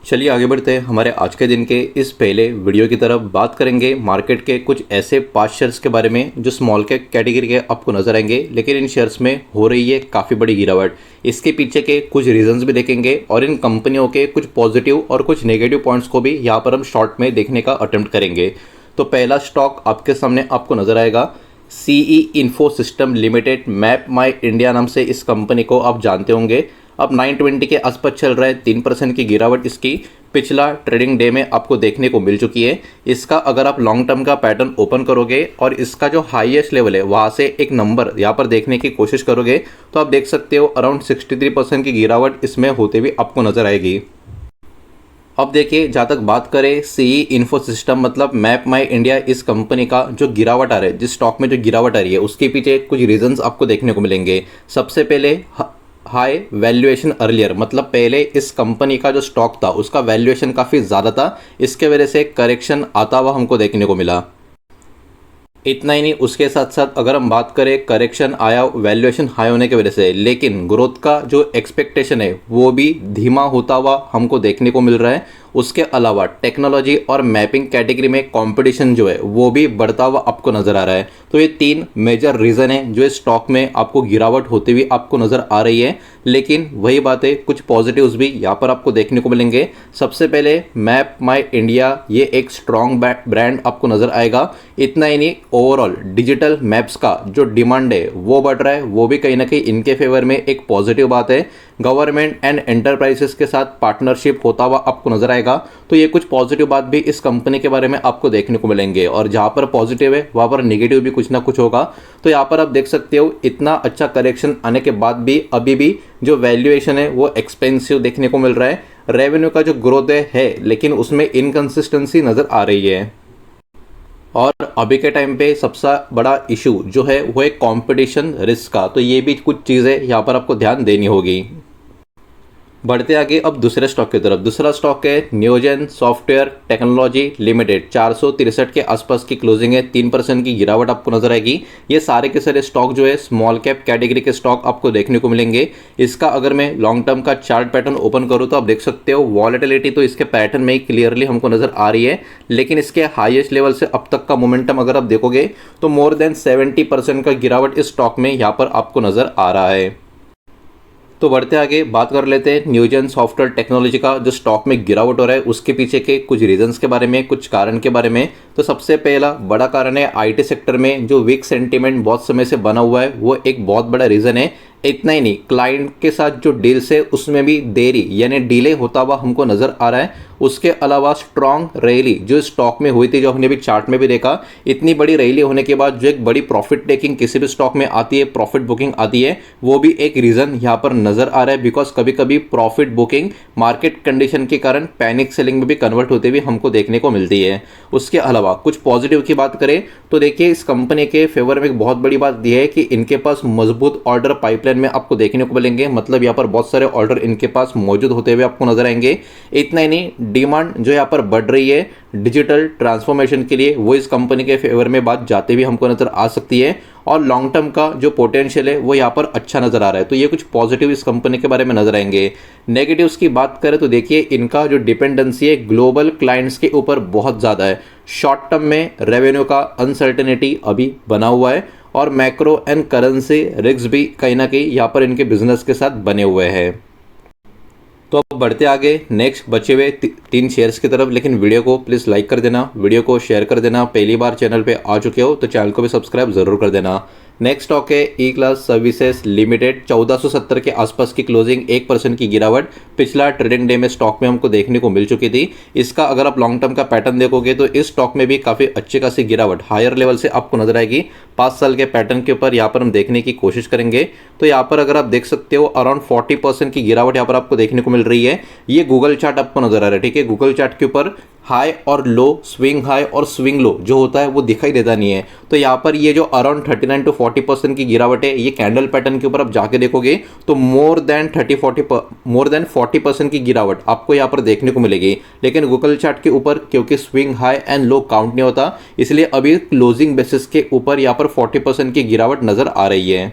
चलिए आगे बढ़ते हैं हमारे आज के दिन के इस पहले वीडियो की तरफ। बात करेंगे मार्केट के कुछ ऐसे 5 शेयर्स के बारे में जो स्मॉल कैप कैटेगरी के आपको नजर आएंगे, लेकिन इन शेयर्स में हो रही है काफ़ी बड़ी गिरावट। इसके पीछे के कुछ रीजंस भी देखेंगे और इन कंपनियों के कुछ पॉजिटिव और कुछ नेगेटिव पॉइंट्स को भी यहाँ पर हम शॉर्ट में देखने का अटेम्प्ट करेंगे। तो पहला स्टॉक आपके सामने आपको नजर आएगा CE info system limited. Map my India नाम से इस कंपनी को आप जानते होंगे। अब 920 के आसपास चल रहा है। 3% की गिरावट इसकी पिछला ट्रेडिंग डे में आपको देखने को मिल चुकी है। इसका अगर आप लॉन्ग टर्म का पैटर्न ओपन करोगे और इसका जो हाईएस्ट लेवल है वहाँ से एक नंबर यहाँ पर देखने की कोशिश करोगे तो आप देख सकते हो अराउंड 63% की गिरावट इसमें होते हुए आपको नजर आएगी। अब देखिए, जहाँ तक बात करें सीई इन्फो सिस्टम मतलब मैप माई इंडिया, इस कंपनी का जो गिरावट आ रहा है, जिस स्टॉक में जो गिरावट आ रही है उसके पीछे कुछ रीजंस आपको देखने को मिलेंगे। सबसे पहले हाई वैल्यूएशन अर्लियर, मतलब पहले इस कंपनी का जो स्टॉक था उसका वैल्यूएशन काफ़ी ज़्यादा था, इसके वजह से करेक्शन आता हुआ हमको देखने को मिला। इतना ही नहीं, उसके साथ साथ अगर हम बात करें करेक्शन आया वैल्यूएशन हाई होने की वजह से, लेकिन ग्रोथ का जो एक्सपेक्टेशन है वो भी धीमा होता हुआ हमको देखने को मिल रहा है। उसके अलावा टेक्नोलॉजी और मैपिंग कैटेगरी में कंपटीशन जो है वो भी बढ़ता हुआ आपको नज़र आ रहा है। तो ये 3 मेजर रीज़न है जो इस स्टॉक में आपको गिरावट होती हुई आपको नज़र आ रही है। लेकिन वही बात है, कुछ पॉजिटिव्स भी यहाँ पर आपको देखने को मिलेंगे। सबसे पहले मैप माई इंडिया, ये एक स्ट्रॉन्ग ब्रांड आपको नज़र आएगा। इतना ही नहीं, ओवरऑल डिजिटल मैप्स का जो डिमांड है वो बढ़ रहा है, वो भी कहीं ना कहीं इनके फेवर में एक पॉजिटिव बात है। गवर्नमेंट एंड एंटरप्राइजेस के साथ पार्टनरशिप होता हुआ आपको नजर आएगा। तो ये कुछ पॉजिटिव बात भी इस कंपनी के बारे में आपको देखने को मिलेंगे, और जहां पर पॉजिटिव है वहां पर नेगेटिव भी कुछ ना कुछ होगा। तो यहाँ पर आप देख सकते हो इतना अच्छा करेक्शन आने के बाद भी अभी भी जो वैल्यूएशन है वो एक्सपेंसिव देखने को मिल रहा है। रेवेन्यू का जो ग्रोथ है लेकिन उसमें इनकंसिस्टेंसी नजर आ रही है। और अभी के टाइम पे सबसे बड़ा इशू जो है वो है कंपटीशन रिस्क का। तो ये भी कुछ चीज़ें यहाँ पर आपको ध्यान देनी होगी। बढ़ते आगे अब दूसरे स्टॉक की तरफ। दूसरा स्टॉक है नियोजन सॉफ्टवेयर टेक्नोलॉजी लिमिटेड। 463 के आसपास की क्लोजिंग है। 3% की गिरावट आपको नजर आएगी। ये सारे के सारे स्टॉक जो है स्मॉल कैप कैटेगरी के स्टॉक आपको देखने को मिलेंगे। इसका अगर मैं लॉन्ग टर्म का चार्ट पैटर्न ओपन करूँ तो आप देख सकते हो वॉलेटिलिटी तो इसके पैटर्न में ही क्लियरली हमको नजर आ रही है, लेकिन इसके हाईएस्ट लेवल से अब तक का मोमेंटम अगर आप देखोगे तो मोर देन 70% का गिरावट इस स्टॉक में यहाँ पर आपको नजर आ रहा है। तो बढ़ते आगे बात कर लेते हैं न्यूजन सॉफ्टवेयर टेक्नोलॉजी का जो स्टॉक में गिरावट हो रहा है उसके पीछे के कुछ रीजंस के बारे में, कुछ कारण के बारे में। तो सबसे पहला बड़ा कारण है आईटी सेक्टर में जो वीक सेंटीमेंट बहुत समय से बना हुआ है, वो एक बहुत बड़ा रीजन है। इतना ही नहीं, क्लाइंट के साथ जो डील्स है उसमें भी देरी यानी डिले होता हुआ हमको नजर आ रहा है। उसके अलावा स्ट्रॉन्ग रैली जो स्टॉक में हुई थी, जो हमने भी चार्ट में भी देखा, इतनी बड़ी रैली होने के बाद जो एक बड़ी प्रॉफिट टेकिंग किसी भी स्टॉक में आती है, प्रॉफिट बुकिंग आती है, वो भी एक रीजन यहाँ पर नजर आ रहा है। बिकॉज कभी कभी प्रॉफिट बुकिंग मार्केट कंडीशन के कारण पैनिक सेलिंग में भी कन्वर्ट होते हुए हमको देखने को मिलती है। उसके अलावा कुछ पॉजिटिव की बात करें तो देखिए, इस कंपनी के फेवर में एक बहुत बड़ी बात यह है कि इनके पास मजबूत ऑर्डर पाइपलाइन में आपको देखने को मिलेंगे। मतलब यहाँ पर बहुत सारे ऑर्डर इनके पास मौजूद होते हुए आपको नजर आएंगे। इतना ही नहीं, डिमांड जो यहाँ पर बढ़ रही है डिजिटल ट्रांसफॉर्मेशन के लिए, वो इस कंपनी के फेवर में बात जाते हुए हमको नजर आ सकती है। और लॉन्ग टर्म का जो पोटेंशियल है वो यहाँ पर अच्छा नजर आ रहा है। तो ये कुछ पॉजिटिव इस कंपनी के बारे में नजर आएंगे। नेगेटिव्स की बात करें तो देखिए, इनका जो डिपेंडेंसी है ग्लोबल क्लाइंट्स के ऊपर बहुत ज़्यादा है। शॉर्ट टर्म में रेवेन्यू का अनसर्टेनिटी अभी बना हुआ है, और मैक्रो एंड करेंसी रिस्क भी कहीं ना कहीं यहाँ पर इनके बिजनेस के साथ बने हुए हैं। तो अब बढ़ते आगे नेक्स्ट बचे हुए 3 शेयर्स की तरफ। लेकिन वीडियो को प्लीज़ लाइक कर देना, वीडियो को शेयर कर देना। पहली बार चैनल पे आ चुके हो तो चैनल को भी सब्सक्राइब जरूर कर देना। नेक्स्ट स्टॉक है ई क्लास सर्विसेज लिमिटेड। 1470 के आसपास की क्लोजिंग, 1% की गिरावट पिछला ट्रेडिंग डे में स्टॉक में हमको देखने को मिल चुकी थी। इसका अगर आप लॉन्ग टर्म का पैटर्न देखोगे तो इस स्टॉक में भी काफ़ी अच्छी खासी गिरावट हायर लेवल से आपको नजर आएगी। 5 साल के पैटर्न के ऊपर यहाँ पर हम देखने की कोशिश करेंगे तो यहाँ पर अगर आप देख सकते हो अराउंड 40% की गिरावट यहाँ पर आपको देखने को मिल रही है। ये गूगल चार्ट आपको नजर आ रहा है, ठीक है। गूगल चार्ट के ऊपर हाई और लो, स्विंग हाई और स्विंग लो जो होता है वो दिखाई देता नहीं है। तो यहाँ पर ये जो अराउंड 39 to 40% की गिरावट है, ये कैंडल पैटर्न के ऊपर आप जाके देखोगे तो मोर देन 40% की गिरावट आपको यहाँ पर देखने को मिलेगी। लेकिन गूगल चार्ट के ऊपर क्योंकि swing high and low count नहीं होता, इसलिए अभी क्लोजिंग बेसिस के ऊपर यहाँ पर 40% की गिरावट नजर आ रही है।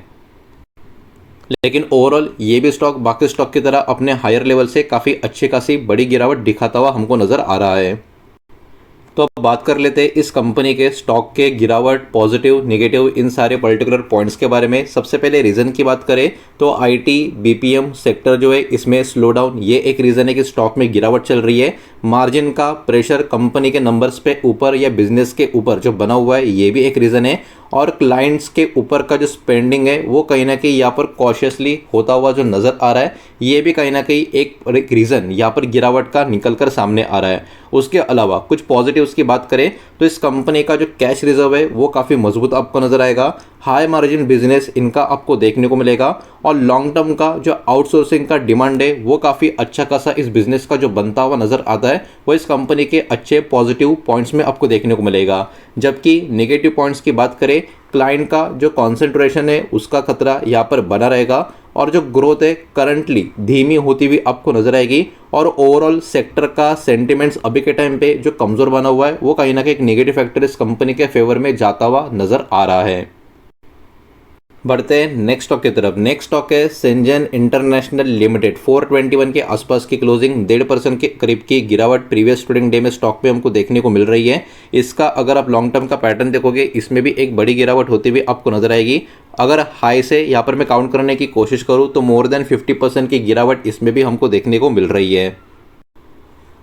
लेकिन ओवरऑल ये भी स्टॉक बाकी स्टॉक की तरह अपने हायर लेवल से काफ़ी अच्छी खासी बड़ी गिरावट दिखाता हुआ हमको नज़र आ रहा है। तो अब बात कर लेते हैं इस कंपनी के स्टॉक के गिरावट, पॉजिटिव, नेगेटिव, इन सारे पर्टिकुलर पॉइंट्स के बारे में। सबसे पहले रीज़न की बात करें तो आईटी, बीपीएम सेक्टर जो है इसमें स्लो डाउन, ये एक रीज़न है कि स्टॉक में गिरावट चल रही है। मार्जिन का प्रेशर कंपनी के नंबर्स पे ऊपर या बिजनेस के ऊपर जो बना हुआ है, ये भी एक रीज़न है। और क्लाइंट्स के ऊपर का जो स्पेंडिंग है वो कहीं ना कहीं यहाँ पर कॉशियसली होता हुआ जो नज़र आ रहा है, ये भी कहीं ना कहीं एक रीज़न यहाँ पर गिरावट का निकल कर सामने आ रहा है। उसके अलावा कुछ पॉजिटिव्स की बात करें तो इस कंपनी का जो कैश रिजर्व है वो काफ़ी मजबूत आपको नज़र आएगा। हाई मार्जिन बिजनेस इनका आपको देखने को मिलेगा और लॉन्ग टर्म का जो आउटसोर्सिंग का डिमांड है वो काफ़ी अच्छा खासा इस बिजनेस का जो बनता हुआ नज़र आता है वो इस कंपनी के अच्छे पॉजिटिव पॉइंट्स में आपको देखने को मिलेगा। जबकि नेगेटिव पॉइंट्स की बात करें, क्लाइंट का जो कॉन्सेंट्रेशन है उसका खतरा यहाँ पर बना रहेगा और जो ग्रोथ है करंटली धीमी होती हुई आपको नजर आएगी। और ओवरऑल सेक्टर का सेंटिमेंट्स अभी के टाइम पे जो कमज़ोर बना हुआ है वो कहीं ना कहीं एक नेगेटिव फैक्टर इस कंपनी के फेवर में जाता हुआ नजर आ रहा है। बढ़ते हैं नेक्स्ट स्टॉक की तरफ। नेक्स्ट स्टॉक है सेंजन इंटरनेशनल लिमिटेड। 421 के आसपास की क्लोजिंग, 1.5% के करीब की गिरावट प्रीवियस ट्रेडिंग डे में स्टॉक पे हमको देखने को मिल रही है। इसका अगर आप लॉन्ग टर्म का पैटर्न देखोगे इसमें भी एक बड़ी गिरावट होती हुई आपको नजर आएगी। अगर हाई से यहाँ पर मैं काउंट करने की कोशिश करूँ तो मोर देन 50% की गिरावट इसमें भी हमको देखने को मिल रही है।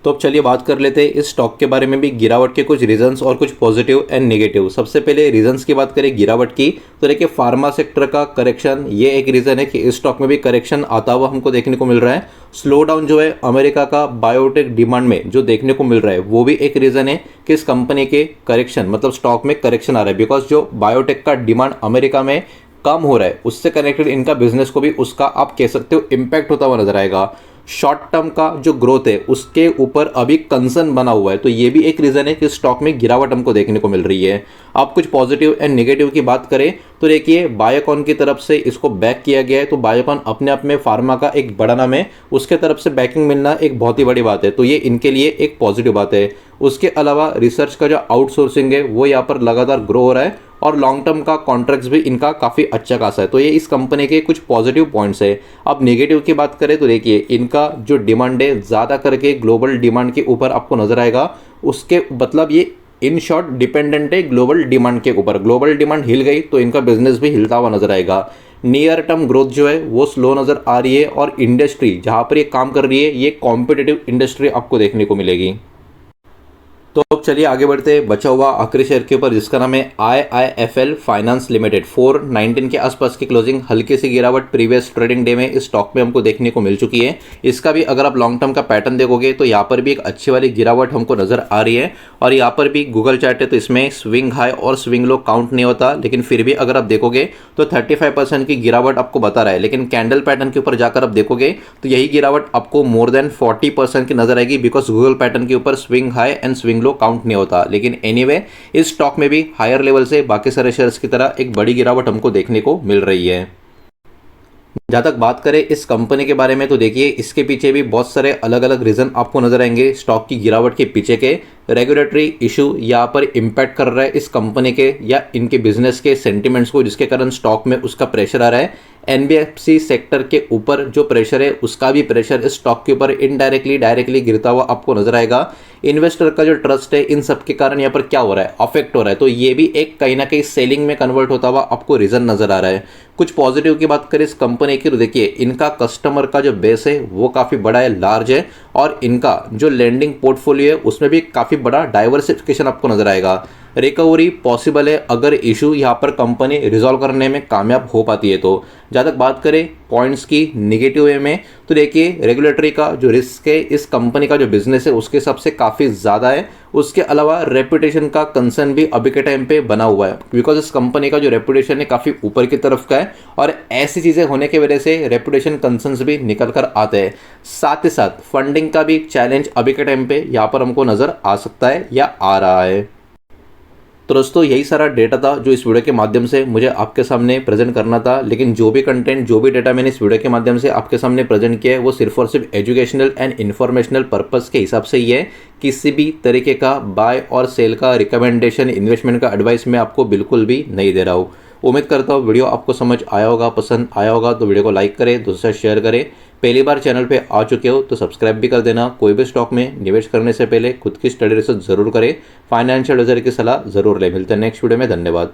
तो अब चलिए बात कर लेते हैं इस स्टॉक के बारे में भी, गिरावट के कुछ रीजंस और कुछ पॉजिटिव एंड नेगेटिव। सबसे पहले रीजंस की बात करें गिरावट की तो देखिए फार्मा सेक्टर का करेक्शन, ये एक रीज़न है कि इस स्टॉक में भी करेक्शन आता हुआ हमको देखने को मिल रहा है। स्लो डाउन जो है अमेरिका का बायोटेक डिमांड में जो देखने को मिल रहा है वो भी एक रीज़न है कि इस कंपनी के करेक्शन मतलब स्टॉक में करेक्शन आ रहा है। बिकॉज जो बायोटेक का डिमांड अमेरिका में कम हो रहा है उससे कनेक्टेड इनका बिजनेस को भी उसका आप कह सकते हो इम्पैक्ट होता हुआ नजर आएगा। शॉर्ट टर्म का जो ग्रोथ है उसके ऊपर अभी कंसर्न बना हुआ है, तो ये भी एक रीज़न है कि स्टॉक में गिरावट हमको देखने को मिल रही है। आप कुछ पॉजिटिव एंड नेगेटिव की बात करें तो देखिए बायोकॉन की तरफ से इसको बैक किया गया है, तो बायोकॉन अपने आप में फार्मा का एक बड़ा नाम है, उसके तरफ से बैकिंग मिलना एक बहुत ही बड़ी बात है, तो ये इनके लिए एक पॉजिटिव बात है। उसके अलावा रिसर्च का जो आउटसोर्सिंग है वो यहाँ पर लगातार ग्रो हो रहा है और लॉन्ग टर्म का कॉन्ट्रैक्ट्स भी इनका काफ़ी अच्छा खासा है, तो ये इस कंपनी के कुछ पॉजिटिव पॉइंट्स है। अब नेगेटिव की बात करें तो देखिए इनका जो डिमांड है ज़्यादा करके ग्लोबल डिमांड के ऊपर आपको नजर आएगा। उसके मतलब ये इन शॉर्ट डिपेंडेंट है ग्लोबल डिमांड के ऊपर। ग्लोबल डिमांड हिल गई तो इनका बिजनेस भी हिलता हुआ नजर आएगा। नियर टर्म ग्रोथ जो है वो स्लो नजर आ रही है और इंडस्ट्री जहाँ पर ये काम कर रही है ये कॉम्पिटिटिव इंडस्ट्री आपको देखने को मिलेगी। तो अब चलिए आगे बढ़ते हैं बचा हुआ आखिरी शेयर के ऊपर जिसका नाम है IIFL फाइनेंस लिमिटेड। 419 के आसपास की क्लोजिंग, हल्की सी गिरावट प्रीवियस ट्रेडिंग डे में इस स्टॉक में हमको देखने को मिल चुकी है। इसका भी अगर आप लॉन्ग टर्म का पैटर्न देखोगे तो यहाँ पर भी एक अच्छी वाली गिरावट हमको नजर आ रही है और यहाँ पर भी गूगल चार्ट है तो इसमें स्विंग हाई और स्विंग लो काउंट नहीं होता, लेकिन फिर भी अगर आप देखोगे तो 35% की गिरावट आपको बता रहा है। लेकिन कैंडल पैटर्न के ऊपर जाकर आप देखोगे तो यही गिरावट आपको मोर देन 40% की नजर आएगी, बिकॉज गूगल पैटर्न के ऊपर swing high and swing low count नहीं होता। लेकिन एनीवे इस स्टॉक में भी हायर लेवल से बाकी सारे शेयर्स की तरह एक बड़ी गिरावट हमको देखने को मिल रही है। जहाँ तक बात करें इस कंपनी के बारे में तो देखिए इसके पीछे भी बहुत सारे अलग अलग रीजन आपको नजर आएंगे। स्टॉक की गिरावट के पीछे के रेगुलेटरी इशू यहाँ पर इम्पैक्ट कर रहा है इस कंपनी के या इनके बिजनेस के सेंटिमेंट्स को, जिसके कारण स्टॉक में उसका प्रेशर आ रहा है। एनबीएफसी सेक्टर के ऊपर जो प्रेशर है उसका भी प्रेशर इस स्टॉक के ऊपर इनडायरेक्टली डायरेक्टली गिरता हुआ आपको नजर आएगा। इन्वेस्टर का जो ट्रस्ट है इन सब के कारण यहाँ पर क्या हो रहा है, अफेक्ट हो रहा है, तो ये भी एक कहीं ना कहीं सेलिंग में कन्वर्ट होता हुआ आपको रीजन नजर आ रहा है। कुछ पॉजिटिव की बात करें इस कंपनी की तो देखिए इनका कस्टमर का जो बेस है वो काफ़ी बड़ा है, लार्ज है, और इनका जो लेंडिंग पोर्टफोलियो है उसमें भी काफ़ी बड़ा डाइवर्सिफिकेशन आपको नजर आएगा। रिकवरी पॉसिबल है अगर इशू यहाँ पर कंपनी रिजॉल्व करने में कामयाब हो पाती है तो। जहाँ तक बात करें पॉइंट्स की नेगेटिव वे में तो देखिए रेगुलेटरी का जो रिस्क है इस कंपनी का जो बिजनेस है उसके हिसाब से काफ़ी ज़्यादा है। उसके अलावा रेपुटेशन का कंसर्न भी अभी के टाइम पे बना हुआ है, बिकॉज इस कंपनी का जो रेपुटेशन है काफ़ी ऊपर की तरफ का है और ऐसी चीज़ें होने की वजह से रेपुटेशन कंसर्न्स भी निकल कर आते हैं। साथ ही साथ फंडिंग का भी चैलेंज अभी के टाइम पे यहाँ पर हमको नज़र आ सकता है या आ रहा है। तो दोस्तों यही सारा डेटा था जो इस वीडियो के माध्यम से मुझे आपके सामने प्रेजेंट करना था। लेकिन जो भी कंटेंट जो भी डेटा मैंने इस वीडियो के माध्यम से आपके सामने प्रेजेंट किया है वो सिर्फ और सिर्फ एजुकेशनल एंड इन्फॉर्मेशनल पर्पस के हिसाब से ही है। किसी भी तरीके का बाय और सेल का रिकमेंडेशन, इन्वेस्टमेंट का एडवाइस मैं आपको बिल्कुल भी नहीं दे रहा हूँ। उम्मीद करता हूँ वीडियो आपको समझ आया होगा, पसंद आया होगा तो वीडियो को लाइक करें, दोस्तों से शेयर करें। पहली बार चैनल पे आ चुके हो तो सब्सक्राइब भी कर देना। कोई भी स्टॉक में निवेश करने से पहले खुद की स्टडी रिसर्च जरूर करें, फाइनेंशियल एडवाइजर की सलाह जरूर ले। मिलते हैं नेक्स्ट वीडियो में, धन्यवाद।